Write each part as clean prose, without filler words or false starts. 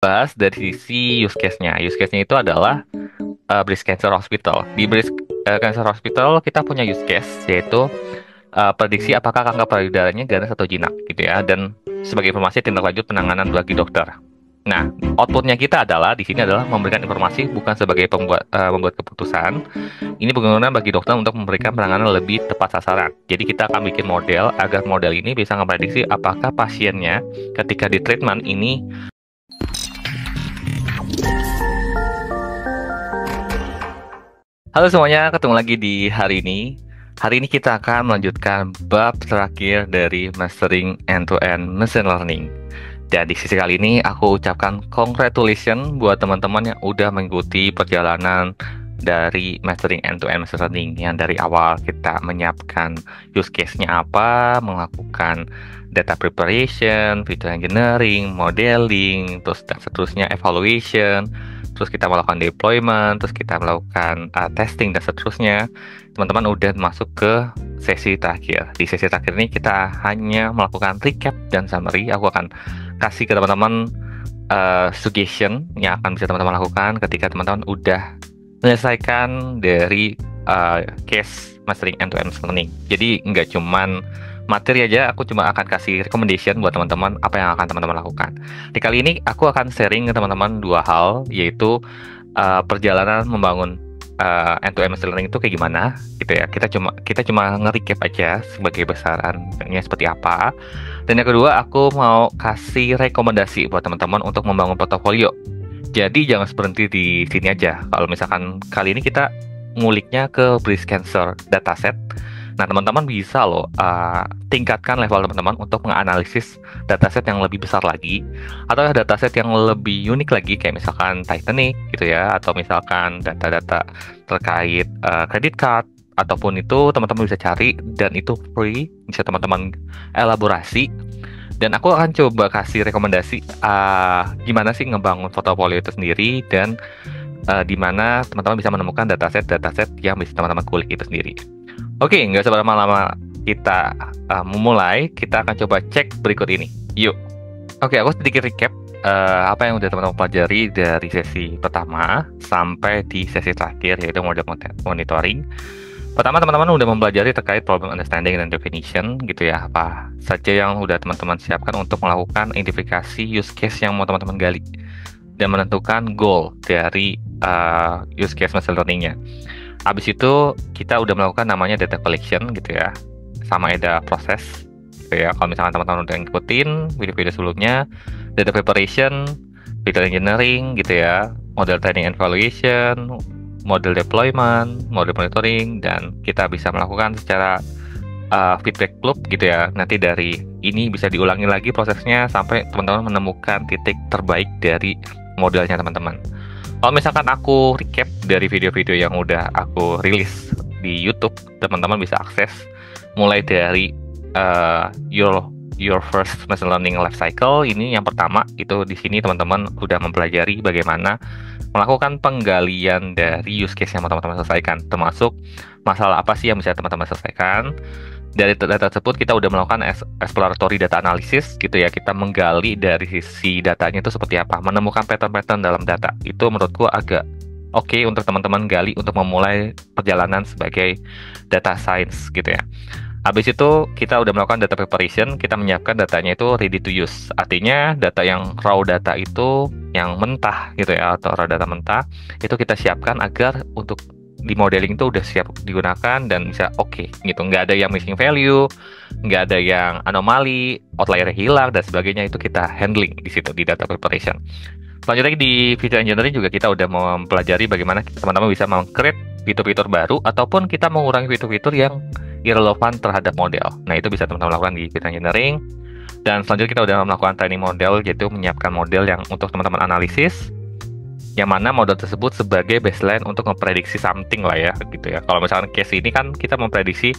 bahas dari sisi use case-nya. Use case-nya itu adalah breast cancer hospital. Di breast cancer hospital kita punya use case yaitu prediksi apakah kanker payudaranya ganas atau jinak gitu ya, dan sebagai informasi tindak lanjut penanganan bagi dokter. Nah, outputnya kita adalah di sini adalah memberikan informasi bukan sebagai membuat keputusan. Ini berguna bagi dokter untuk memberikan penanganan lebih tepat sasaran. Jadi kita akan bikin model agar model ini bisa memprediksi apakah pasiennya ketika di treatment ini. Halo semuanya, ketemu lagi di hari ini. Hari ini kita akan melanjutkan bab terakhir dari Mastering End-to-End Machine Learning. Dan di sisi kali ini aku ucapkan congratulations buat teman-teman yang udah mengikuti perjalanan dari Mastering End-to-End Machine Learning, yang dari awal kita menyiapkan use case-nya apa, melakukan data preparation, feature engineering, modeling, terus dan seterusnya evaluation, terus kita melakukan deployment, terus kita melakukan testing dan seterusnya. Teman-teman udah masuk ke sesi terakhir. Di sesi terakhir ini kita hanya melakukan recap dan summary. Aku akan kasih ke teman-teman suggestion yang akan bisa teman-teman lakukan ketika teman-teman udah menyelesaikan dari case mastering end-to-end learning. Jadi nggak cuman materi aja, aku cuma akan kasih recommendation buat teman-teman apa yang akan teman-teman lakukan. Di kali ini aku akan sharing ke teman-teman dua hal, yaitu perjalanan membangun end-to-end machine learning itu kayak gimana gitu ya. Kita cuma nge-recap aja sebagai besarannya seperti apa. Dan yang kedua, aku mau kasih rekomendasi buat teman-teman untuk membangun portofolio. Jadi jangan berhenti di sini aja. Kalau misalkan kali ini kita nguliknya ke breast cancer dataset, nah teman-teman bisa loh tingkatkan level teman-teman untuk menganalisis dataset yang lebih besar lagi, atau dataset yang lebih unik lagi kayak misalkan Titanic gitu ya, atau misalkan data-data terkait credit card, ataupun itu teman-teman bisa cari dan itu free, bisa teman-teman elaborasi. Dan aku akan coba kasih rekomendasi gimana sih ngebangun portofolio itu sendiri, dan di mana teman-teman bisa menemukan dataset yang bisa teman-teman kulik itu sendiri. Oke, nggak usah lama-lama kita memulai. Kita akan coba cek berikut ini. Yuk. Oke, aku sedikit recap apa yang udah teman-teman pelajari dari sesi pertama sampai di sesi terakhir, yaitu model monitoring. Pertama, teman-teman udah mempelajari terkait problem understanding dan definition gitu ya. Apa saja yang udah teman-teman siapkan untuk melakukan identifikasi use case yang mau teman-teman gali dan menentukan goal dari use case machine learning-nya. Habis itu kita udah melakukan namanya data collection gitu ya, sama ada proses gitu ya. Kalau misalkan teman-teman udah ngikutin video-video sebelumnya, data preparation, feature engineering gitu ya, model training and evaluation, model deployment, model monitoring, dan kita bisa melakukan secara feedback loop gitu ya. Nanti dari ini bisa diulangi lagi prosesnya sampai teman-teman menemukan titik terbaik dari modelnya teman-teman. Kalau misalkan aku recap dari video-video yang udah aku rilis di YouTube, teman-teman bisa akses mulai dari your first machine learning life cycle. Ini yang pertama, itu di sini teman-teman udah mempelajari bagaimana melakukan penggalian dari use case yang mau teman-teman selesaikan, termasuk masalah apa sih yang bisa teman-teman selesaikan. Dari data tersebut kita udah melakukan exploratory data analysis gitu ya. Kita menggali dari sisi datanya itu seperti apa, menemukan pattern-pattern dalam data. Itu menurutku agak oke untuk teman-teman gali untuk memulai perjalanan sebagai data science gitu ya. Habis itu kita udah melakukan data preparation, kita menyiapkan datanya itu ready to use. Artinya data yang raw data itu yang mentah gitu ya, atau raw data mentah itu kita siapkan agar untuk di modeling itu udah siap digunakan dan bisa oke gitu. Nggak ada yang missing value, nggak ada yang anomali, outlier hilang dan sebagainya, itu kita handling di situ di data preparation. Selanjutnya di feature engineering juga kita udah mempelajari bagaimana teman-teman bisa meng-create fitur-fitur baru ataupun kita mengurangi fitur-fitur yang irrelevant terhadap model. Nah, itu bisa teman-teman lakukan di feature engineering. Dan selanjutnya kita udah melakukan training model, yaitu menyiapkan model yang untuk teman-teman analisis, yang mana model tersebut sebagai baseline untuk memprediksi something lah ya gitu ya. Kalau misalkan case ini kan kita memprediksi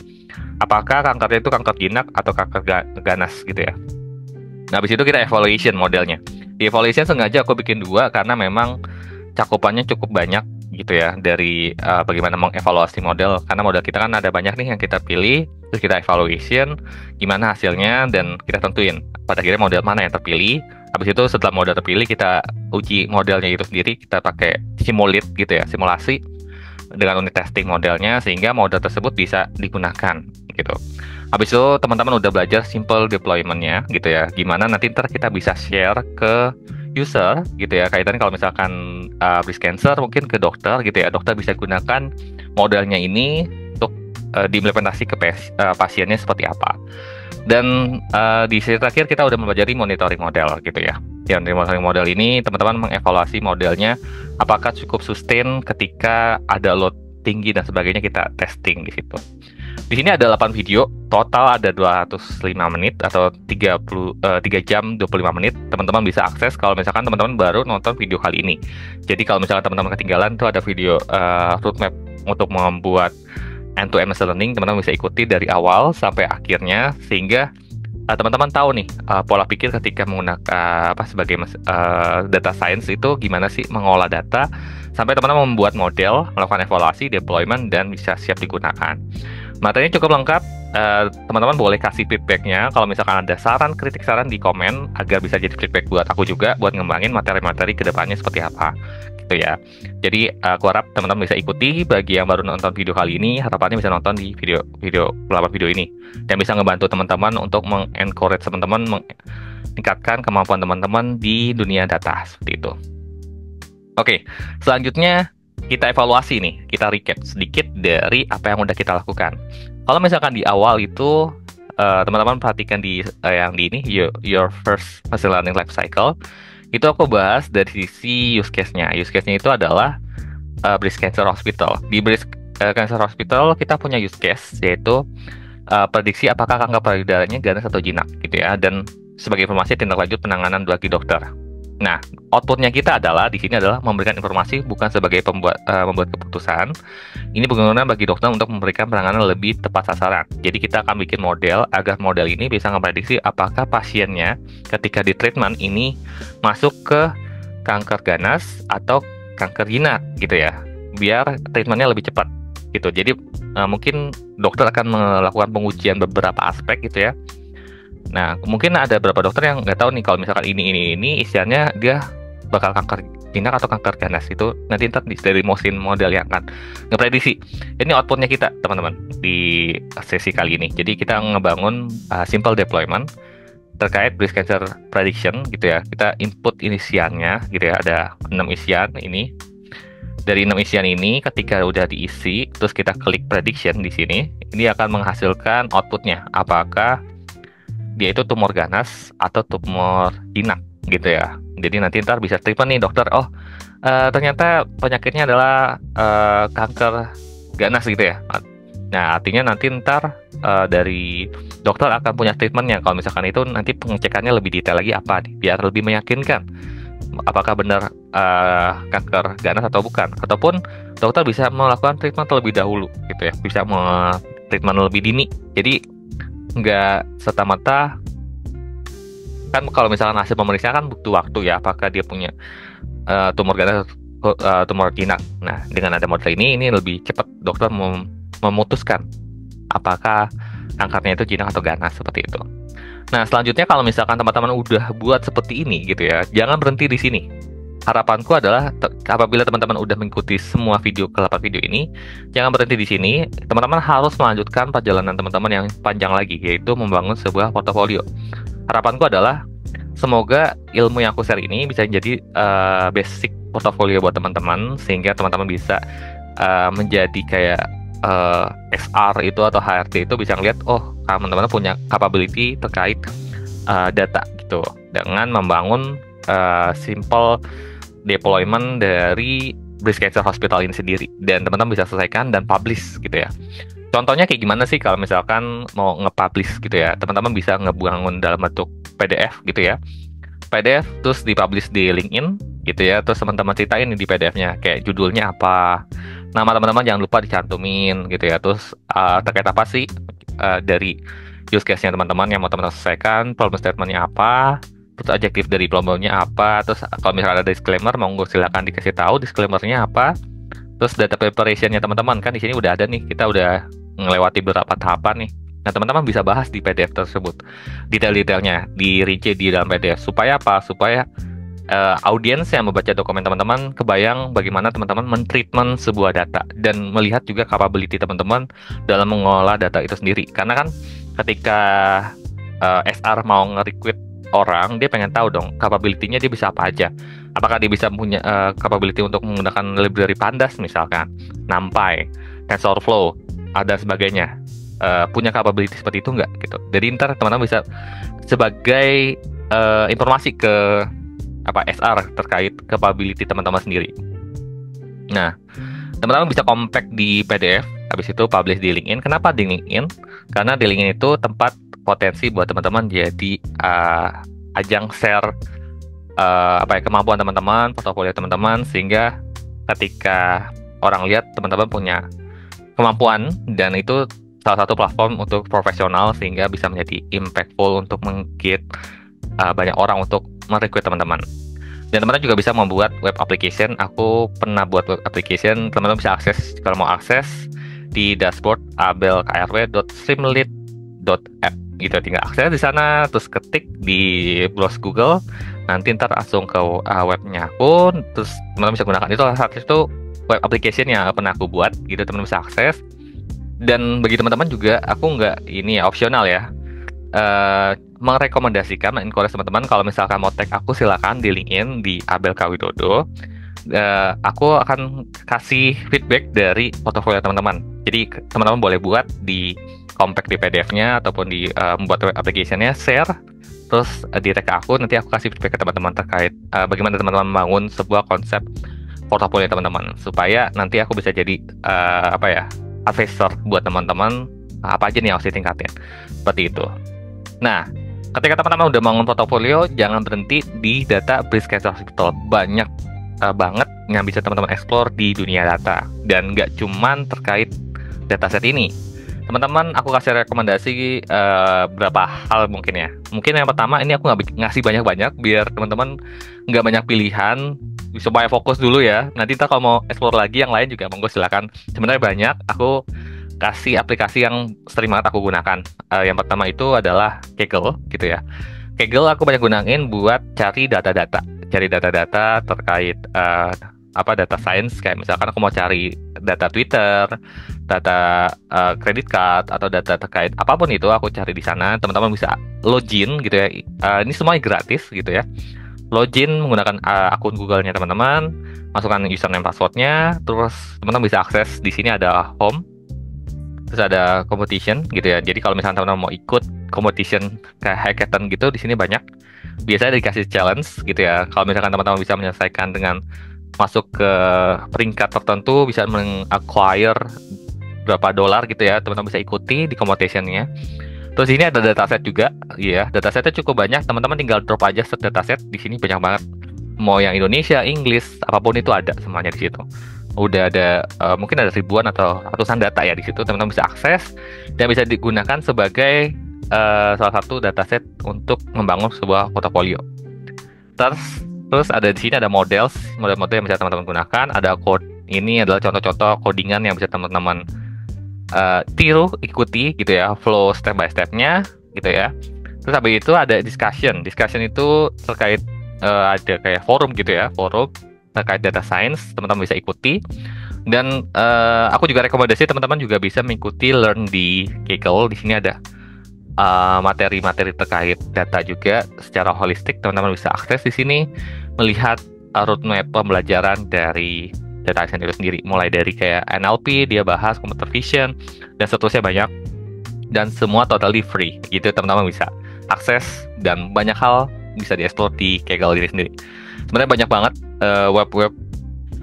apakah kankernya itu kanker jinak atau kanker ganas gitu ya. Nah, habis itu kita evaluation modelnya. Di evaluation sengaja aku bikin dua karena memang cakupannya cukup banyak gitu ya dari bagaimana mengevaluasi model, karena model kita kan ada banyak nih yang kita pilih, terus kita evaluation gimana hasilnya dan kita tentuin pada akhirnya model mana yang terpilih. Habis itu setelah model terpilih kita uji modelnya itu sendiri, kita pakai simulate gitu ya, simulasi dengan unit testing modelnya sehingga model tersebut bisa digunakan gitu. Habis itu teman-teman udah belajar simple deployment-nya gitu ya, gimana nanti ntar kita bisa share ke user gitu ya, kaitannya kalau misalkan breast cancer mungkin ke dokter gitu ya, dokter bisa gunakan modelnya ini untuk diimplementasi ke pasiennya seperti apa. Dan di sesi terakhir kita udah mempelajari monitoring model gitu ya. Yang di monitoring model ini teman-teman mengevaluasi modelnya apakah cukup sustain ketika ada load tinggi dan sebagainya, kita testing di situ. Di sini ada 8 video, total ada 205 menit atau 3 jam 25 menit. Teman-teman bisa akses kalau misalkan teman-teman baru nonton video kali ini. Jadi kalau misalkan teman-teman ketinggalan tuh ada video roadmap untuk membuat end-to-end machine learning, teman-teman bisa ikuti dari awal sampai akhirnya sehingga teman-teman tahu nih pola pikir ketika menggunakan sebagai data science itu gimana sih mengolah data sampai teman-teman membuat model, melakukan evaluasi, deployment dan bisa siap digunakan. Materinya cukup lengkap, teman-teman boleh kasih feedbacknya kalau misalkan ada saran, kritik, saran di komen agar bisa jadi feedback buat aku juga buat ngembangin materi-materi kedepannya seperti apa gitu ya. Jadi aku harap teman-teman bisa ikuti. Bagi yang baru nonton video kali ini, harapannya bisa nonton di video 8 video ini dan bisa ngebantu teman-teman untuk mengencourage teman-teman, meningkatkan kemampuan teman-teman di dunia data seperti itu. Oke, selanjutnya kita evaluasi nih, kita recap sedikit dari apa yang udah kita lakukan. Kalau misalkan di awal itu teman-teman perhatikan di yang di ini your first machine learning life cycle, itu aku bahas dari sisi use case-nya. Use case-nya itu adalah breast cancer hospital. Di breast cancer hospital kita punya use case yaitu prediksi apakah kanker payudaranya ganas atau jinak gitu ya, dan sebagai informasi tindak lanjut penanganan bagi dokter. Nah, outputnya kita adalah di sini adalah memberikan informasi bukan sebagai membuat keputusan. Ini berguna bagi dokter untuk memberikan penanganan lebih tepat sasaran. Jadi kita akan bikin model agar model ini bisa memprediksi apakah pasiennya ketika di treatment ini masuk ke kanker ganas atau kanker jinak gitu ya. Biar treatmentnya lebih cepat gitu. Jadi mungkin dokter akan melakukan pengujian beberapa aspek gitu ya. Nah, mungkin ada beberapa dokter yang nggak tahu nih kalau misalkan ini isiannya dia bakal kanker jinak atau kanker ganas, itu nanti ntar dari mesin model yang akan ngeprediksi. Ini outputnya kita teman-teman di sesi kali ini. Jadi kita ngebangun simple deployment terkait breast cancer prediction gitu ya. Kita input isiannya gitu ya, ada 6 isian ini. Dari 6 isian ini ketika udah diisi, terus kita klik prediction di sini, ini akan menghasilkan outputnya. Apakah dia itu tumor ganas atau tumor jinak gitu ya. Jadi nanti ntar bisa treatment nih dokter, ternyata penyakitnya adalah kanker ganas gitu ya. Nah artinya nanti ntar dari dokter akan punya treatmentnya. Kalau misalkan itu nanti pengecekannya lebih detail lagi apa nih, biar lebih meyakinkan apakah benar kanker ganas atau bukan. Ataupun dokter bisa melakukan treatment terlebih dahulu gitu ya, bisa treatment lebih dini. Jadi nggak serta-merta kan kalau misalkan hasil pemeriksaan kan butuh waktu ya, apakah dia punya tumor ganas tumor jinak. Nah dengan ada model ini lebih cepat dokter memutuskan apakah kankernya itu jinak atau ganas seperti itu. Nah selanjutnya kalau misalkan teman-teman udah buat seperti ini gitu ya, jangan berhenti di sini. Harapanku adalah apabila teman-teman udah mengikuti semua video ke-8 video ini, jangan berhenti di sini. Teman-teman harus melanjutkan perjalanan teman-teman yang panjang lagi, yaitu membangun sebuah portofolio. Harapanku adalah semoga ilmu yang aku share ini bisa jadi basic portofolio buat teman-teman, sehingga teman-teman bisa menjadi kayak XR itu atau HRD itu bisa ngeliat, oh teman-teman punya capability terkait data gitu, dengan membangun simple deployment dari breast cancer hospital ini sendiri, dan teman-teman bisa selesaikan dan publish gitu ya. Contohnya kayak gimana sih kalau misalkan mau nge-publish gitu ya, teman-teman bisa ngebangun dalam bentuk PDF gitu ya, PDF terus dipublish di LinkedIn gitu ya, terus teman-teman ceritain di PDF-nya kayak judulnya apa, nama teman-teman jangan lupa dicantumin gitu ya, terus terkait apa sih dari use case-nya teman-teman yang mau teman-teman selesaikan, problem statement-nya apa, terus adjektif dari problemnya apa, terus kalau misalnya ada disclaimer monggo silakan dikasih tahu disclaimer-nya apa, Terus data preparation-nya teman-teman kan di sini udah ada nih, kita udah ngelewati beberapa tahapan nih. Nah, teman-teman bisa bahas di PDF tersebut. Detail-detailnya dirinci di dalam PDF. Supaya apa? Supaya audiens yang membaca dokumen teman-teman kebayang bagaimana teman-teman men-treatment sebuah data dan melihat juga capability teman-teman dalam mengolah data itu sendiri. Karena kan ketika SR mau nge-recruit orang, dia pengen tahu dong capability-nya dia bisa apa aja. Apakah dia bisa punya capability untuk menggunakan library Pandas misalkan, NumPy, TensorFlow, ada sebagainya. Punya capability seperti itu nggak gitu. Jadi ntar teman-teman bisa sebagai informasi ke SR terkait capability teman-teman sendiri. Nah, teman-teman bisa compact di PDF, habis itu publish di LinkedIn. Kenapa di LinkedIn? Karena di LinkedIn itu tempat potensi buat teman-teman jadi ajang share kemampuan teman-teman, portofolio teman-teman, sehingga ketika orang lihat teman-teman punya kemampuan, dan itu salah satu platform untuk profesional sehingga bisa menjadi impactful untuk mengget banyak orang untuk merekrut teman-teman. Dan teman-teman juga bisa membuat web application. Aku pernah buat web application. Teman-teman bisa akses, kalau mau akses di dashboard abelkrw.streamlit.app gitu. Tinggal akses di sana, terus ketik di browse Google, nanti ntar langsung ke webnya aku. Terus teman-teman bisa gunakan itu. Saat itu web application yang pernah aku buat gitu, teman-teman bisa akses. Dan bagi teman-teman juga, aku nggak ini ya, opsional ya, merekomendasikan, encourage teman-teman kalau misalkan mau tag aku, silakan di LinkedIn di Abel K. Widodo. Aku akan kasih feedback dari portofolio teman-teman. Jadi teman-teman boleh buat di compact di PDF-nya ataupun di membuat web application-nya, share, terus di tag aku, nanti aku kasih feedback ke teman-teman terkait bagaimana teman-teman membangun sebuah konsep portofolio teman-teman, supaya nanti aku bisa jadi advisor buat teman-teman apa aja nih yang harus ditingkatin, seperti itu. Nah, ketika teman-teman udah bangun portofolio, jangan berhenti di data breast cancer hospital. Banyak banget yang bisa teman-teman explore di dunia data, dan nggak cuman terkait dataset ini. Teman-teman, aku kasih rekomendasi beberapa hal mungkin ya. Mungkin yang pertama, ini aku nggak ngasih banyak-banyak biar teman-teman nggak banyak pilihan, supaya fokus dulu ya. Nanti kalau mau explore lagi yang lain juga monggo silakan. Sebenarnya banyak, aku kasih aplikasi yang sering banget aku gunakan. Yang pertama itu adalah Kaggle gitu ya. Kaggle aku banyak gunain buat cari data-data terkait data science, kayak misalkan aku mau cari data Twitter, data credit card, atau data terkait apapun itu aku cari di sana. Teman-teman bisa login gitu ya. Ini semuanya gratis gitu ya. Login menggunakan akun Google-nya teman-teman, masukkan username passwordnya, terus teman-teman bisa akses di sini ada home, terus ada competition gitu ya. Jadi kalau misalnya teman-teman mau ikut competition kayak hackathon gitu, di sini banyak. Biasanya dikasih challenge gitu ya. Kalau misalkan teman-teman bisa menyelesaikan dengan masuk ke peringkat tertentu, bisa meng-acquire berapa dolar gitu ya, teman-teman bisa ikuti di competition-nya. Terus ini ada dataset juga, ya. Datasetnya cukup banyak, teman-teman tinggal drop aja set dataset. Di sini banyak banget. Mau yang Indonesia, Inggris, apapun itu ada semuanya di situ. Udah ada mungkin ada ribuan atau ratusan data ya di situ, teman-teman bisa akses dan bisa digunakan sebagai salah satu dataset untuk membangun sebuah portofolio. Terus ada di sini ada model yang bisa teman-teman gunakan. Ada code, ini adalah contoh-contoh codingan yang bisa teman-teman tiru, ikuti gitu ya, flow step by step-nya gitu ya. Terus habis itu ada discussion itu terkait ada kayak forum gitu ya, forum terkait data science, teman-teman bisa ikuti. Dan aku juga rekomendasi teman-teman juga bisa mengikuti learn di Kaggle. Di sini ada materi-materi terkait data juga secara holistik, teman-teman bisa akses di sini, melihat roadmap pembelajaran dari data science itu sendiri, mulai dari kayak NLP, dia bahas computer vision, dan seterusnya banyak, dan semua totally free gitu, teman-teman bisa akses, dan banyak hal bisa dieksplor di Kaggle ini sendiri. Sebenarnya banyak banget web-web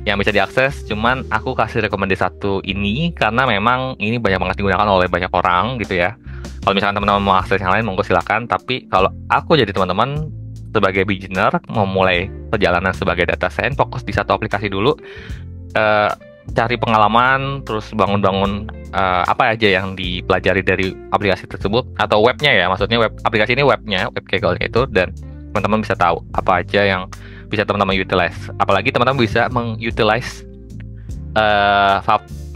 yang bisa diakses, cuman aku kasih rekomendasi satu ini karena memang ini banyak banget digunakan oleh banyak orang gitu ya. Kalau misalkan teman-teman mau akses yang lain, monggo silakan. Tapi kalau aku jadi teman-teman sebagai beginner mau mulai perjalanan sebagai data science, fokus di satu aplikasi dulu, cari pengalaman, terus bangun-bangun apa aja yang dipelajari dari aplikasi tersebut atau webnya ya, maksudnya web aplikasi ini webnya, web Kaggle itu, dan teman-teman bisa tahu apa aja yang bisa teman-teman utilize. Apalagi teman-teman bisa mengutilize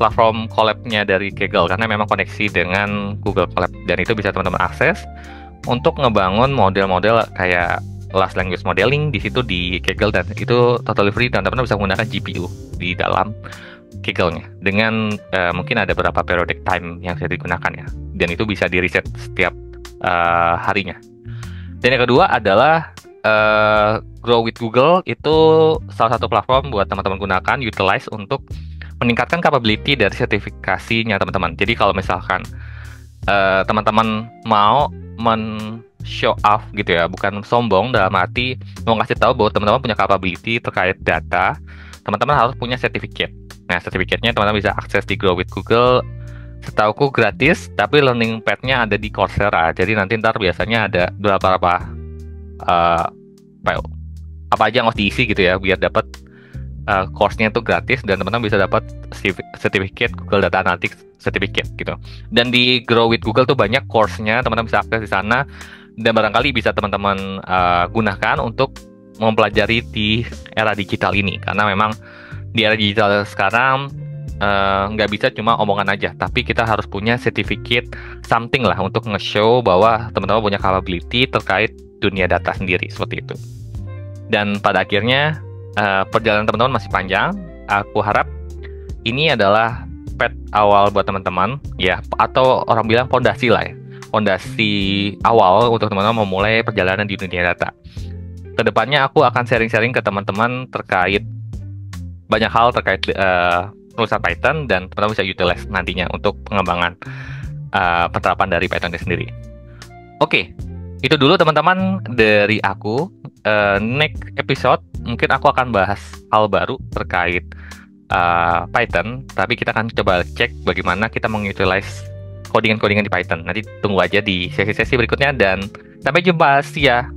platform collab-nya dari Kaggle, karena memang koneksi dengan Google Colab, dan itu bisa teman-teman akses untuk ngebangun model-model kayak large language modeling di situ di Kaggle, dan itu totally free dan teman-teman bisa menggunakan GPU di dalam Kaggle-nya dengan mungkin ada beberapa periodic time yang bisa digunakan ya, dan itu bisa di reset setiap harinya. Dan yang kedua adalah Grow with Google, itu salah satu platform buat teman-teman gunakan, utilize untuk meningkatkan capability dari sertifikasinya teman-teman. Jadi kalau misalkan teman-teman mau show off gitu ya, bukan sombong, dalam arti mau ngasih tahu bahwa teman-teman punya capability terkait data, teman-teman harus punya sertifikat. Nah, sertifikatnya teman-teman bisa akses di Grow with Google. Setauku gratis, tapi learning pad-nya ada di Coursera. Jadi nanti ntar biasanya ada beberapa apa aja yang harus diisi gitu ya, biar dapat course-nya itu gratis, dan teman-teman bisa dapat sertifikat Google Data Analytics Certificate gitu. Dan di Grow with Google tuh banyak course-nya, teman-teman bisa akses di sana, dan barangkali bisa teman-teman gunakan untuk mempelajari di era digital ini, karena memang di era digital sekarang nggak bisa cuma omongan aja, tapi kita harus punya sertifikat something lah untuk nge-show bahwa teman-teman punya capability terkait dunia data sendiri, seperti itu. Dan pada akhirnya perjalanan teman-teman masih panjang. Aku harap ini adalah pad awal buat teman-teman ya, atau orang bilang fondasi lah ya, fondasi awal untuk teman-teman memulai perjalanan di dunia data. Kedepannya aku akan sharing-sharing ke teman-teman terkait banyak hal terkait penulisan Python, dan teman-teman bisa utilize nantinya untuk pengembangan penerapan dari Python sendiri. Oke, itu dulu teman-teman dari aku. Next episode mungkin aku akan bahas hal baru terkait Python, tapi kita akan coba cek bagaimana kita mengutilize codingan-codingan di Python. Nanti tunggu aja di sesi-sesi berikutnya, dan sampai jumpa, see ya.